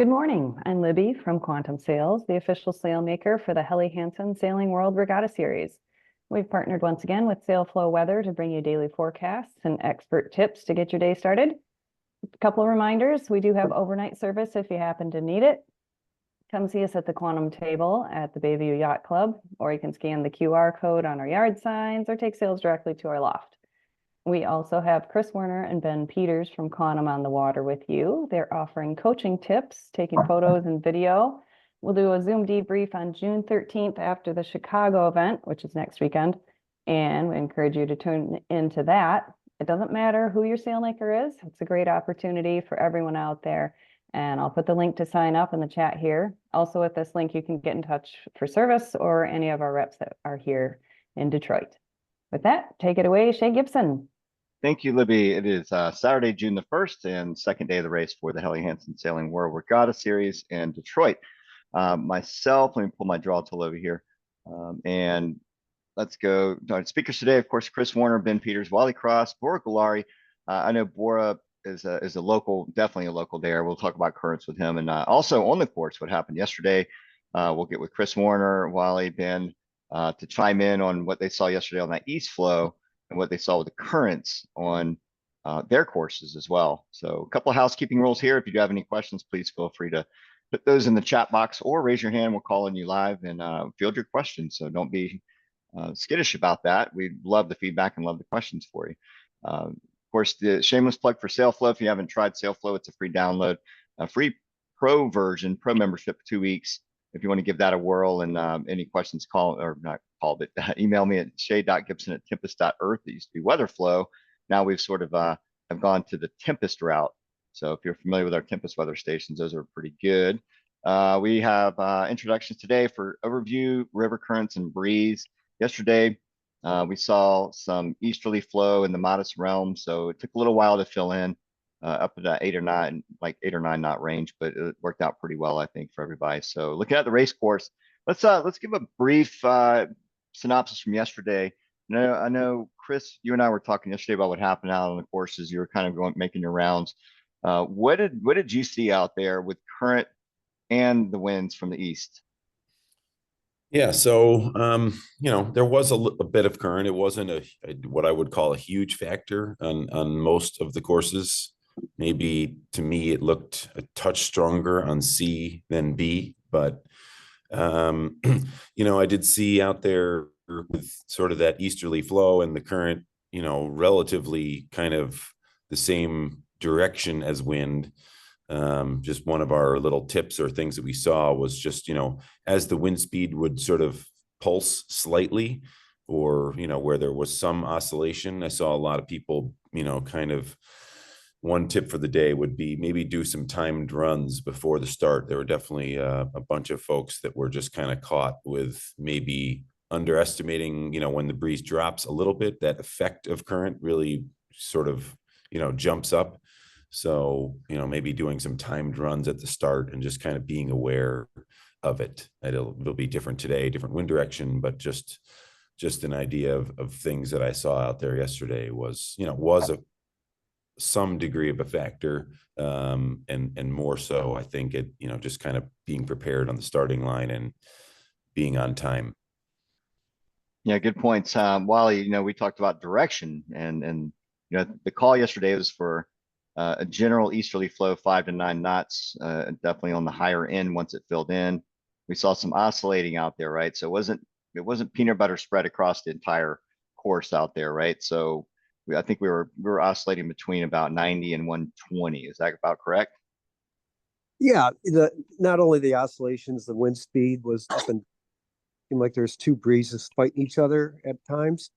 Good morning. I'm Libby from Quantum Sails, the official sail maker for the Helly Hansen Sailing World Regatta Series. We've partnered once again with SailFlow Weather to bring you daily forecasts and expert tips to get your day started. A couple of reminders, we do have overnight service if you happen to need it. Come see us at the Quantum Table at the Bayview Yacht Club, or you can scan the QR code on our yard signs or take sails directly to our loft. We also have Chris Werner and Ben Peters from Quantum on the water with you. They're offering coaching tips, taking photos and video. We'll do a Zoom debrief on June 13th after the Chicago event, which is next weekend, and we encourage you to tune into that. It doesn't matter who your sailmaker is. It's a great opportunity for everyone out there. And I'll put the link to sign up in the chat here. Also with this link, you can get in touch for service or any of our reps that are here in Detroit. With that, take it away, Shea Gibson. Thank you, Libby. It is Saturday, June the 1st, and second day of the race for the Helly Hansen Sailing World Regatta Series in Detroit. Myself, let me pull my draw tool over here, and let's go. Our speakers today, of course, Chris Werner, Ben Peters, Wally Cross, Bora Gulari. I know Bora is a local, definitely a local there. We'll talk about currents with him, and also on the course, what happened yesterday. We'll get with Chris Werner, Wally, Ben to chime in on what they saw yesterday on that east flow and what they saw with the currents on their courses as well. So a couple of housekeeping rules here. If you do have any questions, please feel free to put those in the chat box or raise your hand. We'll call on you live and field your questions. So don't be skittish about that. We love the feedback and love the questions for you. Of course, the shameless plug for SailFlow. If you haven't tried SailFlow, it's a free download, a free pro version, pro membership for 2 weeks. If you want to give that a whirl and any questions, call or not call, but email me at shay.gibson@tempest.earth. It used to be Weatherflow. Now we've sort of have gone to the Tempest route. So if you're familiar with our Tempest weather stations, those are pretty good. We have introductions today for overview, river currents, and breeze. Yesterday, we saw some easterly flow in the modest realm, so it took a little while to fill in. Up to that 8 or 9, like 8 or 9 knot range, but it worked out pretty well, I think, for everybody. So looking at the race course, let's give a brief synopsis from yesterday. I know, Chris, you and I were talking yesterday about what happened out on the courses. You were kind of making your rounds. What did you see out there with current and the winds from the east? Yeah, so there was a bit of current. It wasn't what I would call a huge factor on most of the courses. Maybe to me it looked a touch stronger on C than B, but I did see out there with sort of that easterly flow and the current, relatively kind of the same direction as wind. Just one of our little tips or things that we saw was just, as the wind speed would sort of pulse slightly, or, where there was some oscillation, I saw a lot of people, kind of, one tip for the day would be maybe do some timed runs before the start. There were definitely a bunch of folks that were just kind of caught with maybe underestimating, when the breeze drops a little bit, that effect of current really sort of, jumps up. So, maybe doing some timed runs at the start and just kind of being aware of it. It'll be different today, different wind direction, but just an idea of things that I saw out there yesterday was some degree of a factor, and more so, I think it, just kind of being prepared on the starting line and being on time. Yeah, good points. Wally, we talked about direction and the call yesterday was for a general easterly flow, 5 to 9 knots, definitely on the higher end once it filled in. We saw some oscillating out there, right? So it wasn't peanut butter spread across the entire course out there, right? So I think we were oscillating between about 90 and 120. Is that about correct? Yeah, not only the oscillations, the wind speed was up and seemed like there's 2 breezes fighting each other at times.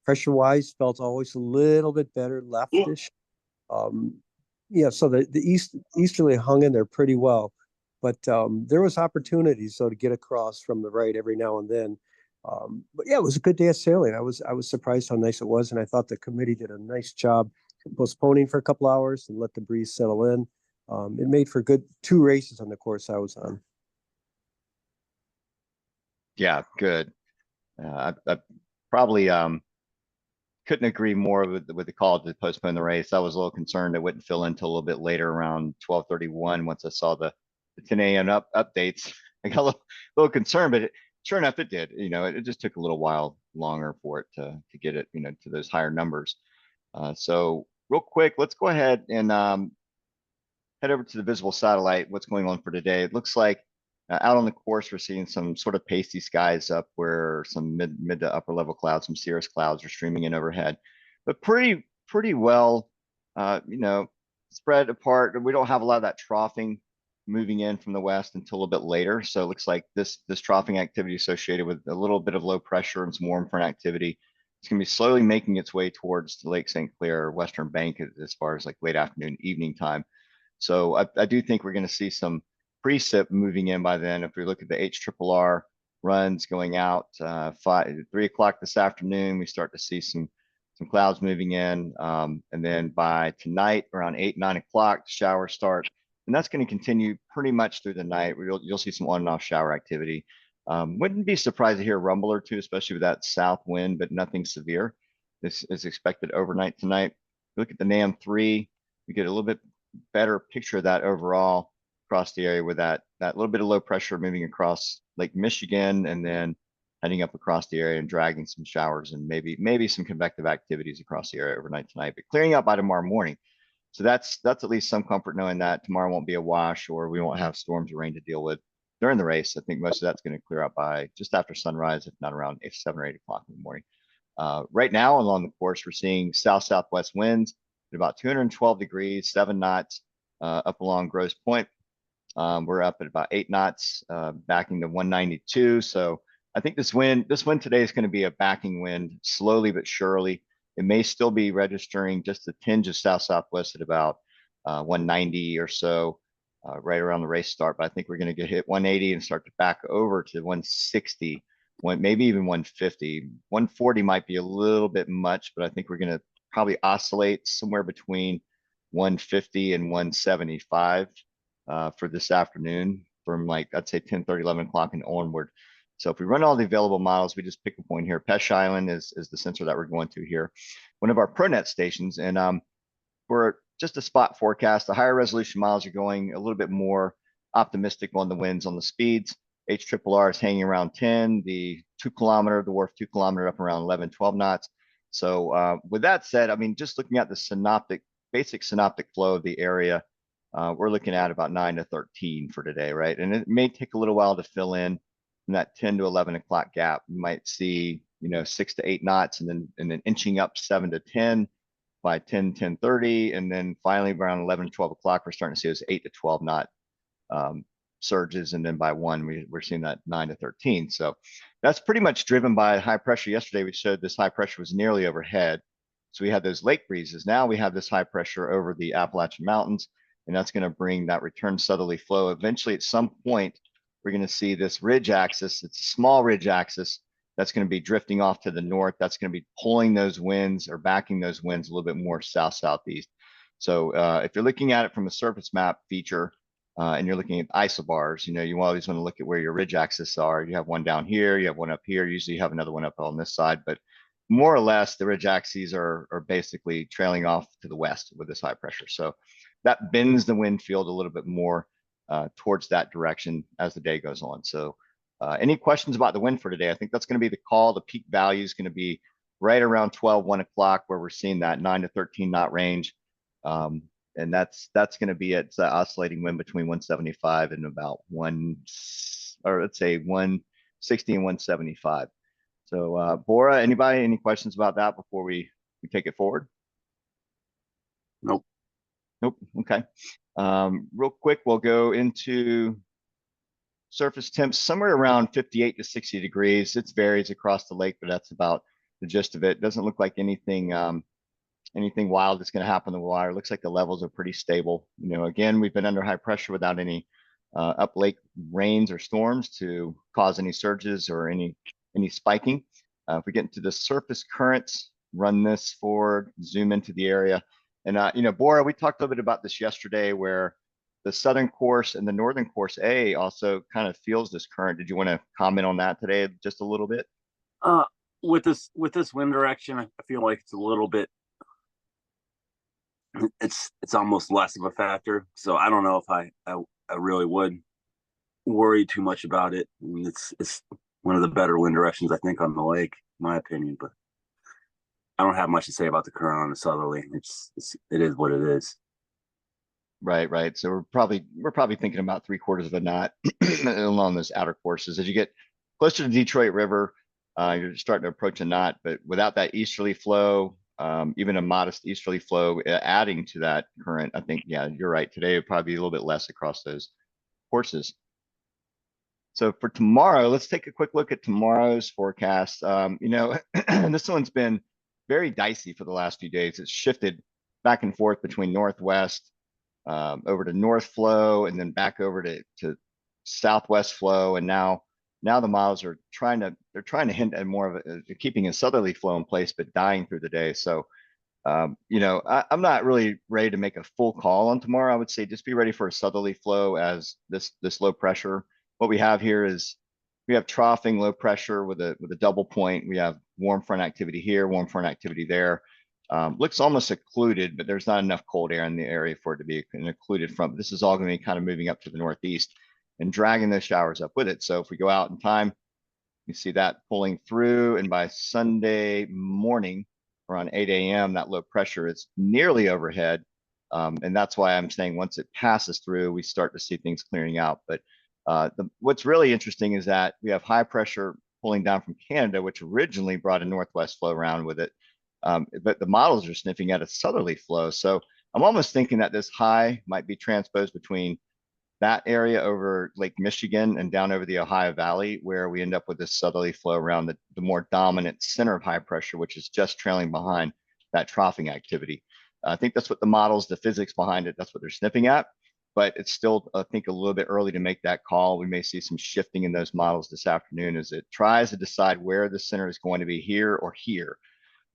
Pressure wise, felt always a little bit better leftish. So the easterly hung in there pretty well, but there was opportunities to get across from the right every now and then. But yeah, it was a good day of sailing. I was surprised how nice it was, and I thought the committee did a nice job postponing for a couple hours and let the breeze settle in. It made for good 2 races on the course I was on. Yeah, good. I probably couldn't agree more with the call to postpone the race. I was a little concerned it wouldn't fill in until a little bit later, around 12:31. Once I saw the 10 a.m. updates, I got a little concerned, but sure enough, it did. It just took a little while longer for it to get it, to those higher numbers. So real quick, let's go ahead and head over to the visible satellite. What's going on for today? It looks like out on the course, we're seeing some sort of pasty skies up where some mid to upper level clouds, some cirrus clouds are streaming in overhead, but pretty well, spread apart. We don't have a lot of that troughing moving in from the west until a little bit later. So it looks like this troughing activity associated with a little bit of low pressure and some warm front activity. It's going to be slowly making its way towards the Lake St Clair western bank as far as like late afternoon, evening time. So I do think we're going to see some precip moving in by then. If we look at the HRRR runs going out 3 o'clock this afternoon, we start to see some clouds moving in. And then by tonight around 8, 9 o'clock, showers start. And that's going to continue pretty much through the night. You'll see some on and off shower activity. Wouldn't be surprised to hear a rumble or two, especially with that south wind, but nothing severe. This is expected overnight tonight. Look at the NAM 3, we get a little bit better picture of that overall across the area with that little bit of low pressure moving across Lake Michigan and then heading up across the area and dragging some showers and maybe some convective activities across the area overnight tonight, but clearing up by tomorrow morning. So that's at least some comfort knowing that tomorrow won't be a wash or we won't have storms or rain to deal with during the race. I think most of that's going to clear up by just after sunrise, if not around 7 or 8 o'clock in the morning. Right now along the course, we're seeing south-southwest winds at about 212 degrees, 7 knots up along Grosse Pointe. We're up at about 8 knots, backing to 192. So I think this wind today is going to be a backing wind, slowly but surely. It may still be registering just a tinge of south-southwest at about 190 or so, right around the race start. But I think we're going to get hit 180 and start to back over to 160, maybe even 150. 140 might be a little bit much, but I think we're going to probably oscillate somewhere between 150 and 175 for this afternoon from like, I'd say 10:30, 11 o'clock and onward. So if we run all the available models, we just pick a point here. Pesh Island is the sensor that we're going to here. One of our ProNet stations, and for just a spot forecast, the higher resolution models are going a little bit more optimistic on the winds, on the speeds. HRRR is hanging around 10, the 2 kilometer, the WRF 2 kilometer up around 11, 12 knots. So with that said, I mean, just looking at the basic synoptic flow of the area, we're looking at about 9 to 13 for today, right? And it may take a little while to fill in that 10 to 11 o'clock gap. You might see, 6 to 8 knots and then inching up 7 to 10 by 10:30. And then finally around 11, 12 o'clock, we're starting to see those 8 to 12 knot surges. And then by 1, we're seeing that 9 to 13. So that's pretty much driven by high pressure. Yesterday, we showed this high pressure was nearly overhead. So we had those lake breezes. Now we have this high pressure over the Appalachian Mountains, and that's going to bring that return southerly flow. Eventually, at some point, we're going to see this ridge axis. It's a small ridge axis that's going to be drifting off to the north. That's going to be pulling those winds or backing those winds a little bit more south-southeast. So if you're looking at it from a surface map feature, and you're looking at isobars, you always want to look at where your ridge axis are. You have one down here, you have one up here. Usually you have another one up on this side, but more or less the ridge axes are basically trailing off to the west with this high pressure. So that bends the wind field a little bit more towards that direction as the day goes on. So any questions about the wind for today? I think that's going to be the call. The peak value is going to be right around 12, 1 o'clock, where we're seeing that 9 to 13 knot range. And that's going to be it's oscillating wind between 175 and about 160 and 175. So Bora, any questions about that before we take it forward? Nope. Okay. Real quick, we'll go into surface temps somewhere around 58 to 60 degrees. It varies across the lake, but that's about the gist of it. Doesn't look like anything wild that's going to happen in the water. It looks like the levels are pretty stable. Again, we've been under high pressure without any up lake rains or storms to cause any surges or any spiking. If we get into the surface currents, run this forward, zoom into the area. And, Bora, we talked a little bit about this yesterday where the southern course and the northern course A also kind of feels this current. Did you want to comment on that today just a little bit? with this wind direction, I feel like it's a little bit. It's almost less of a factor. So I don't know if I really would worry too much about it. I mean, it's one of the better wind directions I think on the lake, in my opinion. But I don't have much to say about the current on the southerly. It is what it is. Right, right. So we're probably thinking about 3/4 of a knot along those outer courses. As you get closer to Detroit River, you're starting to approach a knot, but without that easterly flow, even a modest easterly flow adding to that current, I think, yeah, you're right. Today would probably be a little bit less across those courses. So for tomorrow, let's take a quick look at tomorrow's forecast. You know, this one's been very dicey for the last few days. It's shifted back and forth between northwest, over to north flow, and then back over to southwest flow. And now the models are trying to hint at more of keeping a southerly flow in place, but dying through the day. So, you know, I'm not really ready to make a full call on tomorrow. I would say just be ready for a southerly flow as this low pressure. What we have here is we have troughing low pressure with a double point. We have warm front activity here, warm front activity there. Looks almost occluded, but there's not enough cold air in the area for it to be an occluded front. This is all going to be kind of moving up to the northeast and dragging those showers up with it. So if we go out in time, you see that pulling through, and by Sunday morning around 8 a.m., that low pressure is nearly overhead. And that's why I'm saying once it passes through, we start to see things clearing out. But what's really interesting is that we have high pressure pulling down from Canada, which originally brought a northwest flow around with it. But the models are sniffing at a southerly flow. So I'm almost thinking that this high might be transposed between that area over Lake Michigan and down over the Ohio Valley, where we end up with this southerly flow around the more dominant center of high pressure, which is just trailing behind that troughing activity. I think that's what the models, the physics behind it, that's what they're sniffing at. But it's still, I think, a little bit early to make that call. We may see some shifting in those models this afternoon as it tries to decide where the center is going to be, here or here.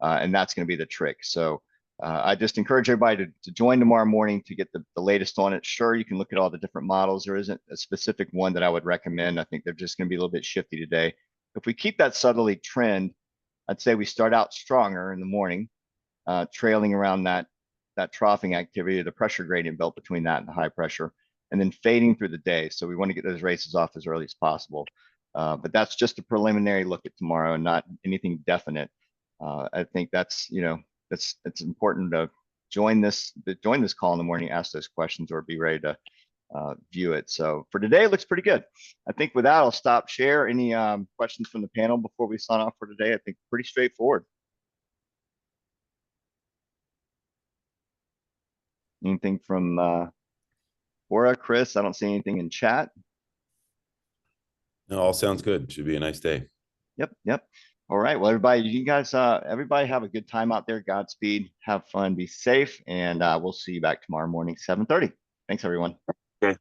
And that's going to be the trick. So I just encourage everybody to join tomorrow morning to get the latest on it. Sure, you can look at all the different models. There isn't a specific one that I would recommend. I think they're just going to be a little bit shifty today. If we keep that southerly trend, I'd say we start out stronger in the morning, trailing around that troughing activity, the pressure gradient belt between that and the high pressure, and then fading through the day. So we want to get those races off as early as possible. But that's just a preliminary look at tomorrow and not anything definite. I think that's, you know, it's important to join this call in the morning, ask those questions, or be ready to view it. So for today, it looks pretty good. I think with that, I'll stop share. Any questions from the panel before we sign off for today? I think pretty straightforward. Anything from Bora, Chris? I don't see anything in chat. No, all sounds good. Should be a nice day. Yep. All right. Well, everybody, you guys, everybody have a good time out there. Godspeed. Have fun. Be safe. And we'll see you back tomorrow morning, 7:30. Thanks, everyone. Okay.